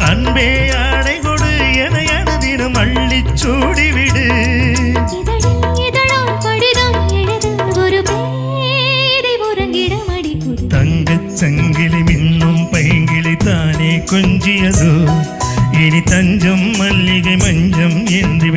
அன்பே ஆடை கொடு என அனுதினம் அள்ளி சூடிவிடு தங்கச் சங்கிலி மின்னும் பைங்கிளி தானே கொஞ்சியதோ இனி தஞ்சம் மல்லிகை மஞ்சம் என்று